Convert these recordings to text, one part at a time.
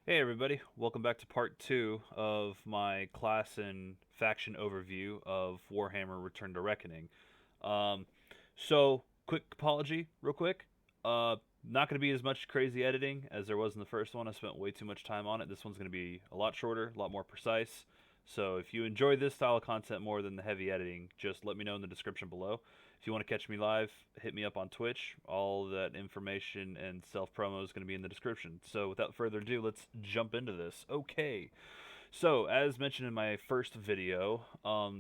Hey everybody, welcome back to part 2 of my class and faction overview of Warhammer Return to Reckoning. Um, quick apology, real quick. Not going to be as much crazy editing as there was in the first one. I spent way too much time on it. This one's going to be a lot shorter, a lot more precise. So if you enjoy this style of content more than the heavy editing, just let me know in the description below. If you want to catch me live, hit me up on Twitch. All that information and self promo is going to be in the description. So without further ado, let's jump into this. Okay. So, as mentioned in my first video,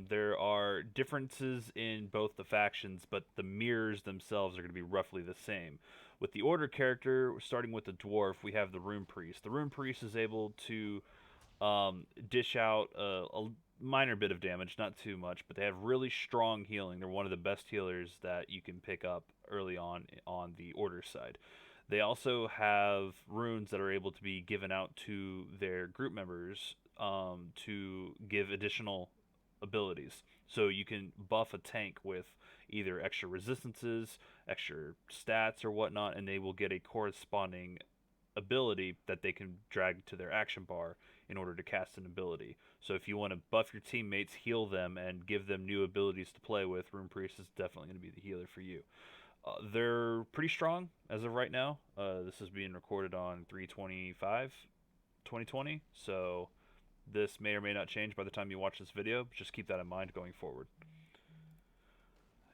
there are differences in both the factions, but the mirrors themselves are going to be roughly the same. With the Order character, starting with the Dwarf, we have the Rune Priest. The Rune Priest is able to dish out a minor bit of damage, not too much, but they have really strong healing. They're one of the best healers that you can pick up early on the Order side. They also have runes that are able to be given out to their group members to give additional abilities. So you can buff a tank with either extra resistances, extra stats, or whatnot, and they will get a corresponding ability that they can drag to their action bar in order to cast an ability. So if you want to buff your teammates, heal them, and give them new abilities to play with, Rune Priest is definitely going to be the healer for you. They're pretty strong as of right now. This is being recorded on 3/25, 2020, so this may or may not change by the time you watch this video. But just keep that in mind going forward.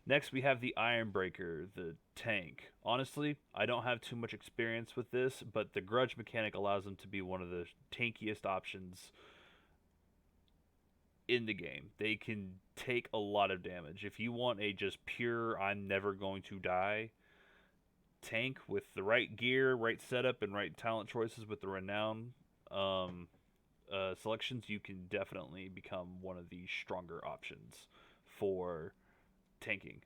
Next, we have the Ironbreaker, the tank. Honestly, I don't have too much experience with this, but the grudge mechanic allows them to be one of the tankiest options in the game. They can take a lot of damage. If you want a just pure, I'm never going to die tank with the right gear, right setup, and right talent choices with the renown um, selections, you can definitely become one of the stronger options for tanking.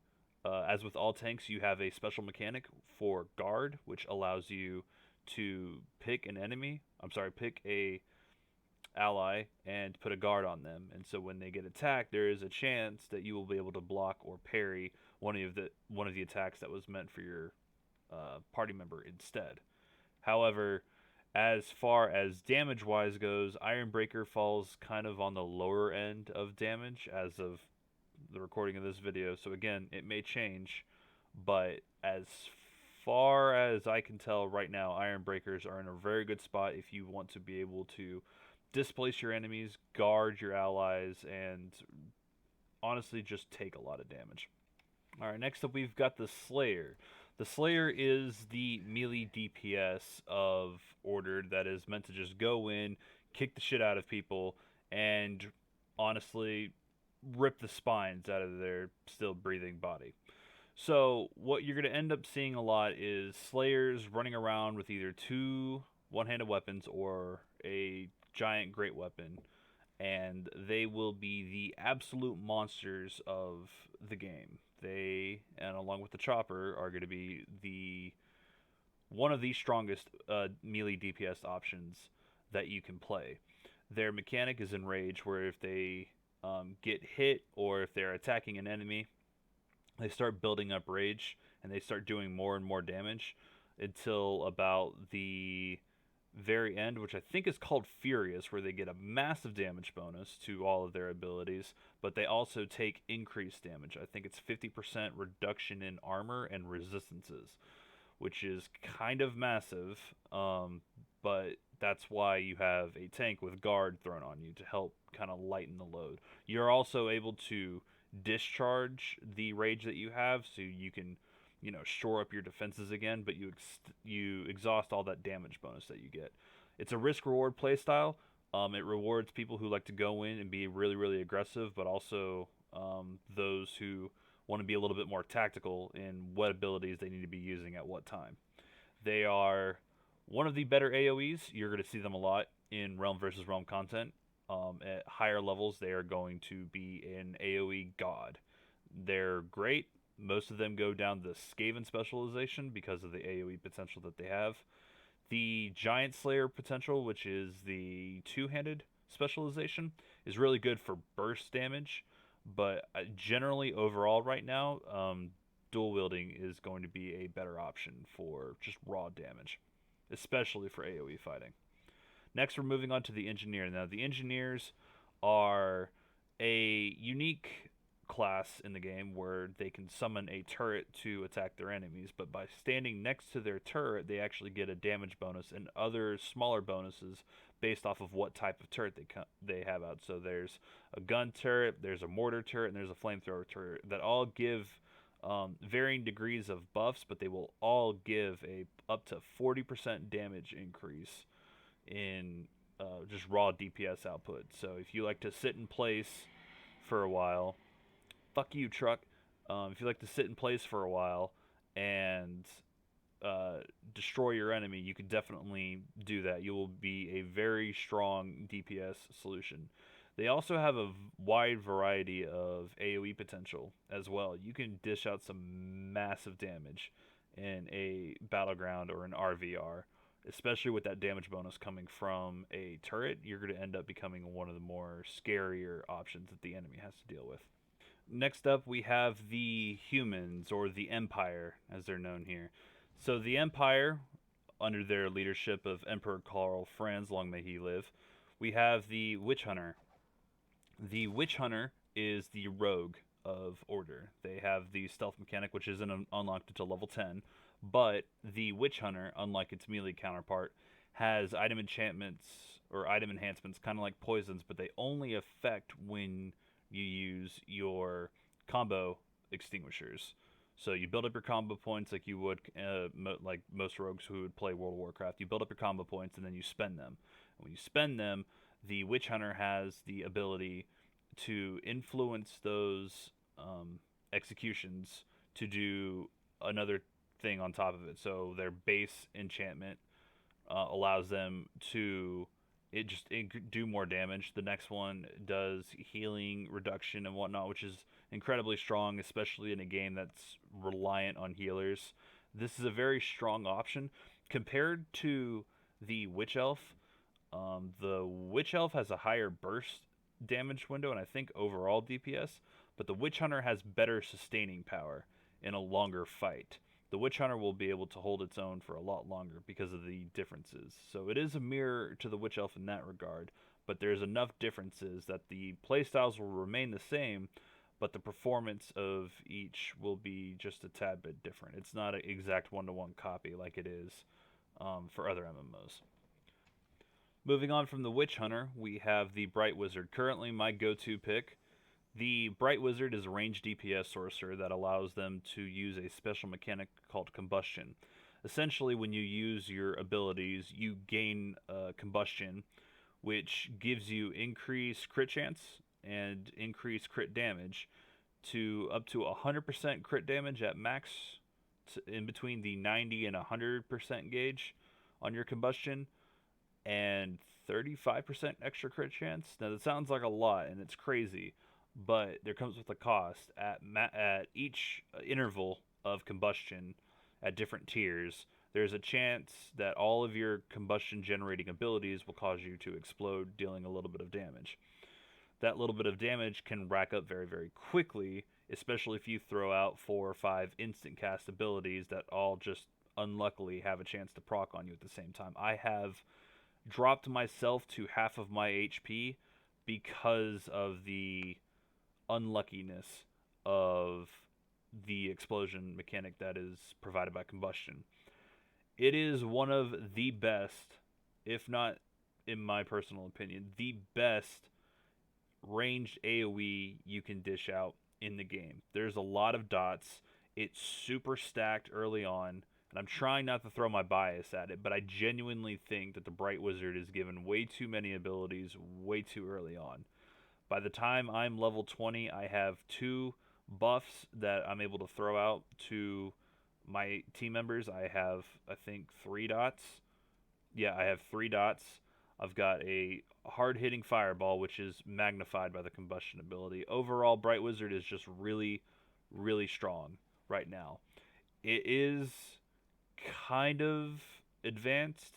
As with all tanks, you have a special mechanic for guard, which allows you to pick an enemy. I'm sorry, pick a ally and put a guard on them. And so when they get attacked, there is a chance that you will be able to block or parry one of the attacks that was meant for your party member instead. However, as far as damage wise goes, Ironbreaker falls kind of on the lower end of damage as of the recording of this video. So again, it may change, but as far as I can tell right now, Ironbreakers are in a very good spot if you want to be able to displace your enemies, guard your allies, and honestly just take a lot of damage. All right, next up we've got the Slayer. The Slayer is the melee DPS of Order that is meant to just go in, kick the shit out of people, and honestly rip the spines out of their still breathing body. So, what you're going to end up seeing a lot is Slayers running around with either two one handed weapons or a giant great weapon, and they will be the absolute monsters of the game. They, and along with the chopper, are going to be the one of the strongest melee DPS options that you can play. Their mechanic is Enrage, where if they get hit or if they're attacking an enemy, they start building up rage and they start doing more and more damage until about the very end, which I think is called Furious, where they get a massive damage bonus to all of their abilities, but they also take increased damage. I think it's 50% reduction in armor and resistances, which is kind of massive, but that's why you have a tank with guard thrown on you to help kind of lighten the load. You're also able to discharge the rage that you have, so you can, shore up your defenses again, but you exhaust all that damage bonus that you get. It's a risk reward playstyle. It rewards people who like to go in and be really really aggressive, but also those who want to be a little bit more tactical in what abilities they need to be using at what time. They are one of the better AoEs. You're going to see them a lot in Realm versus Realm content. At higher levels, they are going to be an AoE god. They're great. Most of them go down the Skaven specialization because of the AoE potential that they have. The Giant Slayer potential, which is the two-handed specialization, is really good for burst damage, but generally overall right now, dual wielding is going to be a better option for just raw damage, especially for AoE fighting. Next, we're moving on to the engineer. Now, the engineers are a unique class in the game where they can summon a turret to attack their enemies, but by standing next to their turret, they actually get a damage bonus and other smaller bonuses based off of what type of turret they have out. So there's a gun turret, there's a mortar turret, and there's a flamethrower turret that all give varying degrees of buffs, but they will all give a up to 40% damage increase in just raw DPS output. So if you like to sit in place for a while, fuck you, truck. If you like to sit in place for a while and destroy your enemy, you can definitely do that. You will be a very strong DPS solution. They also have a wide variety of AoE potential as well. You can dish out some massive damage in a battleground or an RVR, especially with that damage bonus coming from a turret. You're going to end up becoming one of the more scarier options that the enemy has to deal with. Next up, we have the humans, or the Empire, as they're known here. So the Empire, under their leadership of Emperor Karl Franz, long may he live, we have the Witch Hunter. The Witch Hunter is the rogue of Order. They have the stealth mechanic, which isn't unlocked until level 10, but the Witch Hunter, unlike its melee counterpart, has item enchantments or item enhancements, kind of like poisons, but they only affect when you use your combo extinguishers. So you build up your combo points like you would, like most rogues who would play World of Warcraft. You build up your combo points and then you spend them. And when you spend them, the Witch Hunter has the ability to influence those executions to do another thing on top of it. So their base enchantment allows them to do more damage. The next one does healing reduction and whatnot, which is incredibly strong, especially in a game that's reliant on healers. This is a very strong option compared to the Witch Elf. The Witch Elf has a higher burst damage window and I think overall DPS, but the Witch Hunter has better sustaining power in a longer fight. The Witch Hunter will be able to hold its own for a lot longer because of the differences. So it is a mirror to the Witch Elf in that regard, but there's enough differences that the playstyles will remain the same, but the performance of each will be just a tad bit different. It's not an exact one-to-one copy like it is for other MMOs. Moving on from the Witch Hunter, we have the Bright Wizard. Currently my go-to pick. The Bright Wizard is a ranged DPS sorcerer that allows them to use a special mechanic called Combustion. Essentially, when you use your abilities, you gain Combustion, which gives you increased crit chance and increased crit damage to up to 100% crit damage at max in between the 90 and 100% gauge on your Combustion, and 35% extra crit chance. Now that sounds like a lot, and it's crazy, but there comes with a cost. At each interval of combustion at different tiers, there's a chance that all of your combustion generating abilities will cause you to explode, dealing a little bit of damage. That little bit of damage can rack up very, very quickly, especially if you throw out 4 or 5 instant cast abilities that all just unluckily have a chance to proc on you at the same time. I have dropped myself to half of my HP because of the unluckiness of the explosion mechanic that is provided by Combustion. It is one of the best, if not, in my personal opinion, the best ranged AoE you can dish out in the game. There's a lot of dots. It's super stacked early on, and I'm trying not to throw my bias at it, but I genuinely think that the Bright Wizard is given way too many abilities way too early on. By the time I'm level 20, I have 2 buffs that I'm able to throw out to my team members. I have, I think, 3 dots. Yeah, I have 3 dots. I've got a hard-hitting fireball, which is magnified by the combustion ability. Overall, Bright Wizard is just really, really strong right now. It is kind of advanced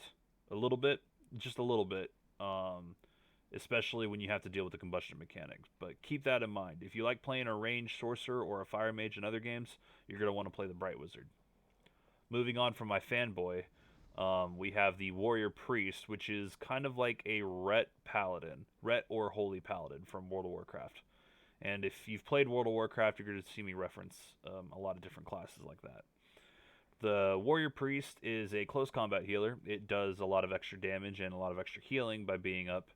a little bit, just a little bit, especially when you have to deal with the combustion mechanics. But keep that in mind. If you like playing a ranged sorcerer or a fire mage in other games, you're going to want to play the Bright Wizard. Moving on from my fanboy, We have the Warrior Priest, which is kind of like a Ret Paladin, Ret or Holy Paladin from World of Warcraft. And if you've played World of Warcraft, you're going to see me reference a lot of different classes like that. The Warrior Priest is a close combat healer. It does a lot of extra damage and a lot of extra healing by being up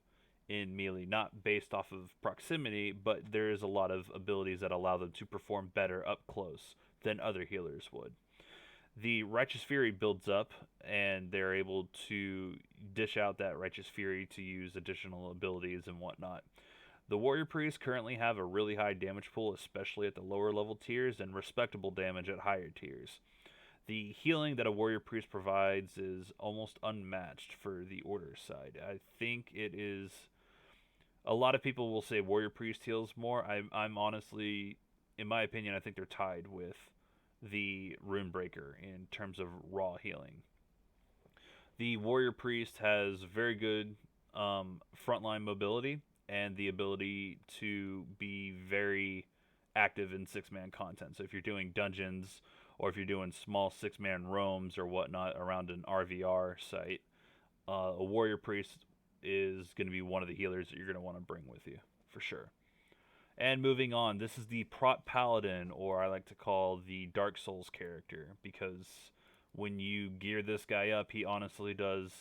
in melee, not based off of proximity, but there is a lot of abilities that allow them to perform better up close than other healers would. The Righteous Fury builds up, and they're able to dish out that Righteous Fury to use additional abilities and whatnot. The Warrior Priests currently have a really high damage pool, especially at the lower level tiers, and respectable damage at higher tiers. The healing that a Warrior Priest provides is almost unmatched for the Order side. I think it is. A lot of people will say Warrior Priest heals more. I'm honestly, in my opinion, I think they're tied with the Runebreaker in terms of raw healing. The Warrior Priest has very good frontline mobility and the ability to be very active in six-man content. So if you're doing dungeons or if you're doing small six-man roams or whatnot around an RVR site, a Warrior Priest is going to be one of the healers that you're going to want to bring with you, for sure. And moving on, this is the Prot Paladin, or I like to call the Dark Souls character, because when you gear this guy up, he honestly does,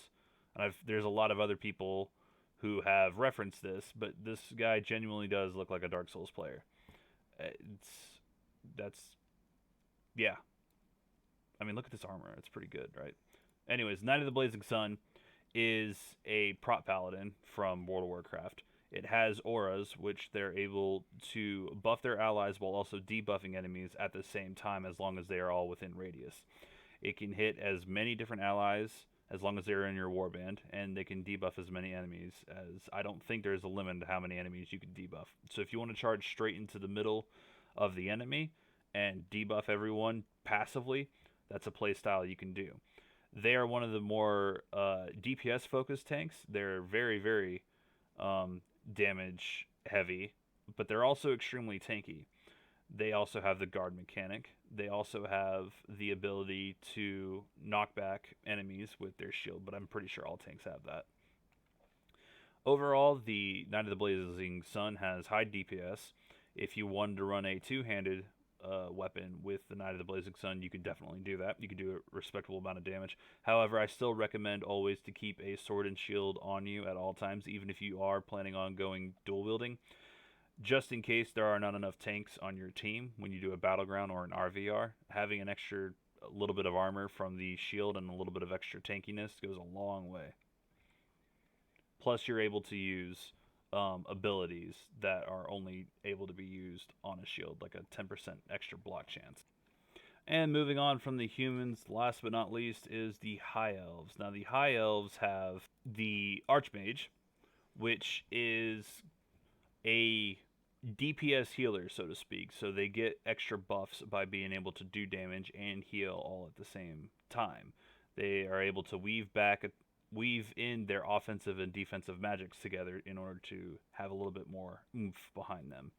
and there's a lot of other people who have referenced this, but this guy genuinely does look like a Dark Souls player. Yeah. I mean, look at this armor. It's pretty good, right? Anyways, Knight of the Blazing Sun is a Prot Paladin from World of Warcraft. It has auras, which they're able to buff their allies while also debuffing enemies at the same time, as long as they are all within radius. It can hit as many different allies as long as they're in your warband, and they can debuff as many enemies as... I don't think there's a limit to how many enemies you can debuff. So if you want to charge straight into the middle of the enemy and debuff everyone passively, that's a playstyle you can do. They are one of the more DPS-focused tanks. They're very, very damage heavy, but they're also extremely tanky. They also have the guard mechanic. They also have the ability to knock back enemies with their shield, but I'm pretty sure all tanks have that. Overall, the Knight of the Blazing Sun has high DPS. If you wanted to run a two-handed weapon with the Knight of the Blazing Sun, you could definitely do that. You could do a respectable amount of damage. However, I still recommend always to keep a sword and shield on you at all times, even if you are planning on going dual wielding, just in case there are not enough tanks on your team when you do a battleground or an RVR. Having an extra little bit of armor from the shield and a little bit of extra tankiness goes a long way. Plus, you're able to use abilities that are only able to be used on a shield, like a 10% extra block chance. And moving on from the humans, last but not least is the High Elves. Now, the High Elves have the Archmage, which is a DPS healer, so to speak. So they get extra buffs by being able to do damage and heal all at the same time. They are able to weave in their offensive and defensive magics together in order to have a little bit more oomph behind them.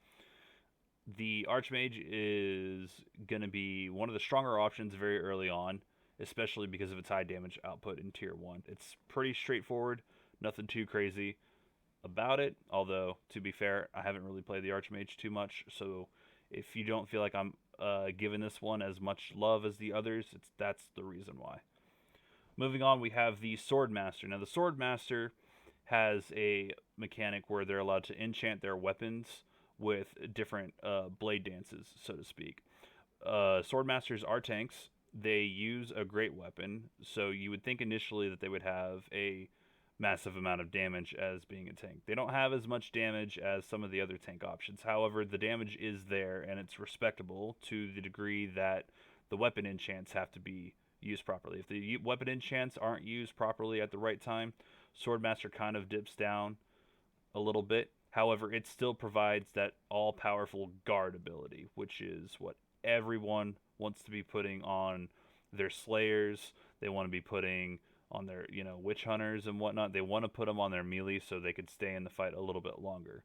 The Archmage is going to be one of the stronger options very early on, especially because of its high damage output in Tier 1. It's pretty straightforward, nothing too crazy about it, although, to be fair, I haven't really played the Archmage too much, so if you don't feel like I'm giving this one as much love as the others, that's the reason why. Moving on, we have the Swordmaster. Now, the Swordmaster has a mechanic where they're allowed to enchant their weapons with different blade dances, so to speak. Swordmasters are tanks. They use a great weapon, so you would think initially that they would have a massive amount of damage as being a tank. They don't have as much damage as some of the other tank options. However, the damage is there, and it's respectable to the degree that the weapon enchants have to be used properly. If the weapon enchants aren't used properly at the right time, Swordmaster kind of dips down a little bit. However, it still provides that all-powerful guard ability, which is what everyone wants to be putting on their slayers. They want to be putting on their, witch hunters and whatnot. They want to put them on their melee so they could stay in the fight a little bit longer.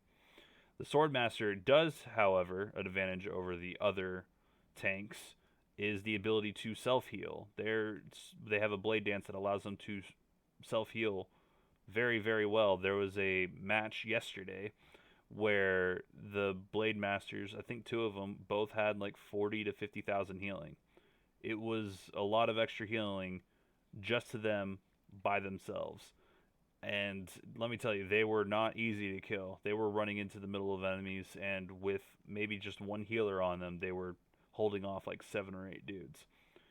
The Swordmaster does, however, an advantage over the other tanks is the ability to self-heal. They have a blade dance that allows them to self-heal very, very well. There was a match yesterday where the blade masters, I think two of them, both had like 40 to 50,000 healing. It was a lot of extra healing just to them by themselves. And let me tell you, they were not easy to kill. They were running into the middle of enemies, and with maybe just one healer on them, they were holding off like 7 or 8 dudes.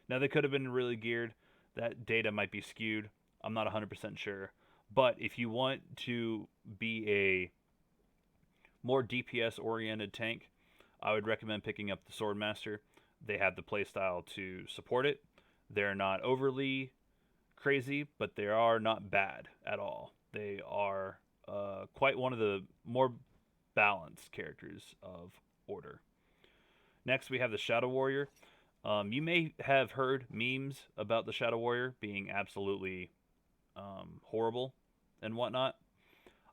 Now, they could have been really geared. That data might be skewed. I'm not 100% sure. But if you want to be a more DPS-oriented tank, I would recommend picking up the Swordmaster. They have the playstyle to support it. They're not overly crazy, but they are not bad at all. They are quite one of the more balanced characters of Order. Next, we have the Shadow Warrior. You may have heard memes about the Shadow Warrior being absolutely horrible and whatnot.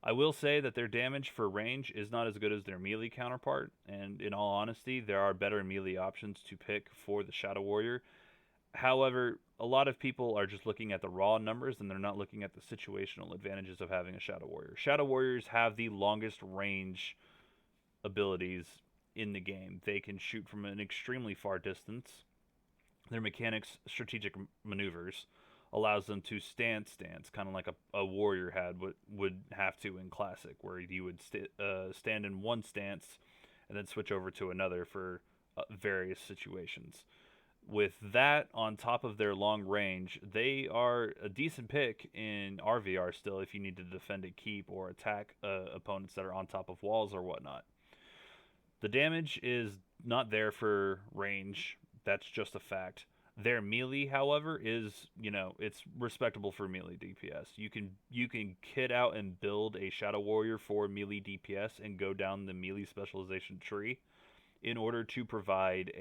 I will say that their damage for range is not as good as their melee counterpart, and in all honesty, there are better melee options to pick for the Shadow Warrior. However, a lot of people are just looking at the raw numbers and they're not looking at the situational advantages of having a Shadow Warrior. Shadow Warriors have the longest range abilities in the game. They can shoot from an extremely far distance. Their mechanics, strategic maneuvers, allows them to stance, kind of like a warrior would have to in Classic, where you would stand in one stance and then switch over to another for various situations. With that on top of their long range, they are a decent pick in RVR still if you need to defend a keep or attack opponents that are on top of walls or whatnot. The damage is not there for range. That's just a fact. Their melee, however, is, it's respectable for melee DPS. You can kit out and build a Shadow Warrior for melee DPS and go down the melee specialization tree in order to provide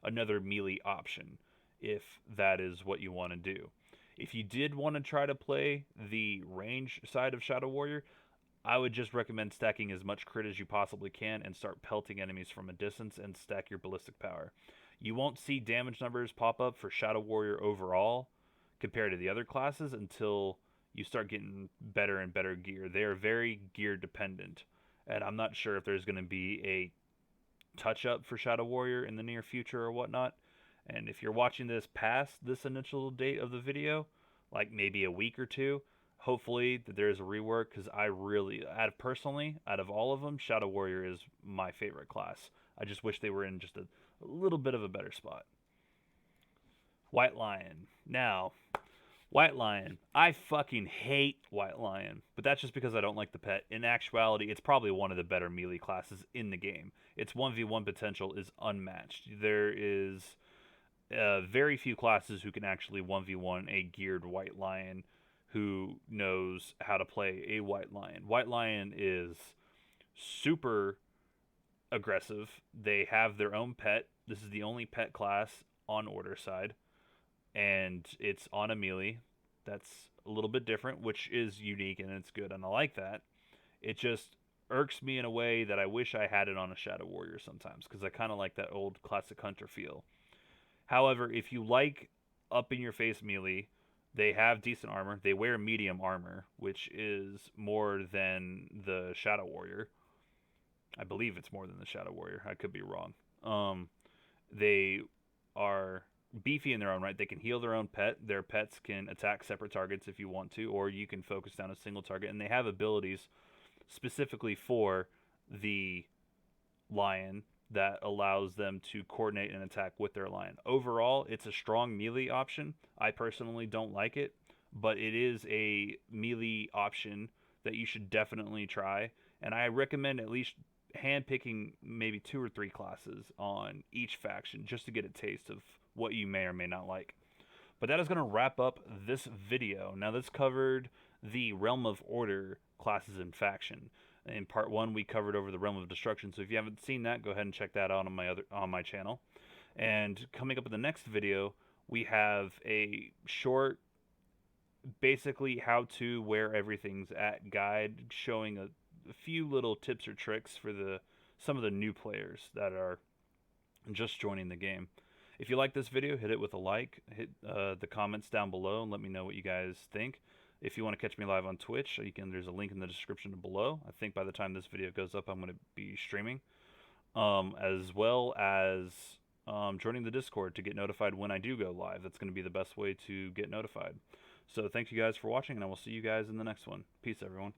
another melee option if that is what you want to do. If you did want to try to play the range side of Shadow Warrior, I would just recommend stacking as much crit as you possibly can and start pelting enemies from a distance and stack your ballistic power. You won't see damage numbers pop up for Shadow Warrior overall compared to the other classes until you start getting better and better gear. They are very gear dependent, and I'm not sure if there's going to be a touch-up for Shadow Warrior in the near future or whatnot. And if you're watching this past this initial date of the video, like maybe a week or two, hopefully that there's a rework, because I really, personally, out of all of them, Shadow Warrior is my favorite class. I just wish they were in just a little bit of a better spot. White Lion. Now, White Lion. I fucking hate White Lion, but that's just because I don't like the pet. In actuality, it's probably one of the better melee classes in the game. Its 1v1 potential is unmatched. There is very few classes who can actually 1v1 a geared White Lion who knows how to play a White Lion. White Lion is super aggressive. They have their own pet. This is the only pet class on Order side, and it's on a melee. That's a little bit different, which is unique and it's good, and I like that. It just irks me in a way that I wish I had it on a Shadow Warrior sometimes, because I kind of like that old classic hunter feel. However, if you like up in your face melee, they have decent armor. They wear medium armor, which is more than the Shadow Warrior. I believe it's more than the Shadow Warrior. I could be wrong. They are beefy in their own right. They can heal their own pet. Their pets can attack separate targets if you want to, or you can focus down a single target. And they have abilities specifically for the lion that allows them to coordinate and attack with their lion. Overall, it's a strong melee option. I personally don't like it, but it is a melee option that you should definitely try. And I recommend at least handpicking maybe 2 or 3 classes on each faction just to get a taste of what you may or may not like. But that is going to wrap up this video. Now, this covered the Realm of Order classes and faction. In part 1, we covered over the Realm of Destruction. So if you haven't seen that, go ahead and check that out on my channel. And coming up in the next video, we have a short, basically how to where everything's at guide, showing a few little tips or tricks for some of the new players that are just joining the game. If you like this video, hit it with a like, hit the comments down below, and let me know what you guys think. If you want to catch me live on Twitch, there's a link in the description below. I think by the time this video goes up, I'm going to be streaming, as well as joining the Discord to get notified when I do go live. That's going to be the best way to get notified. So thank you guys for watching, and I will see you guys in the next one. Peace, everyone.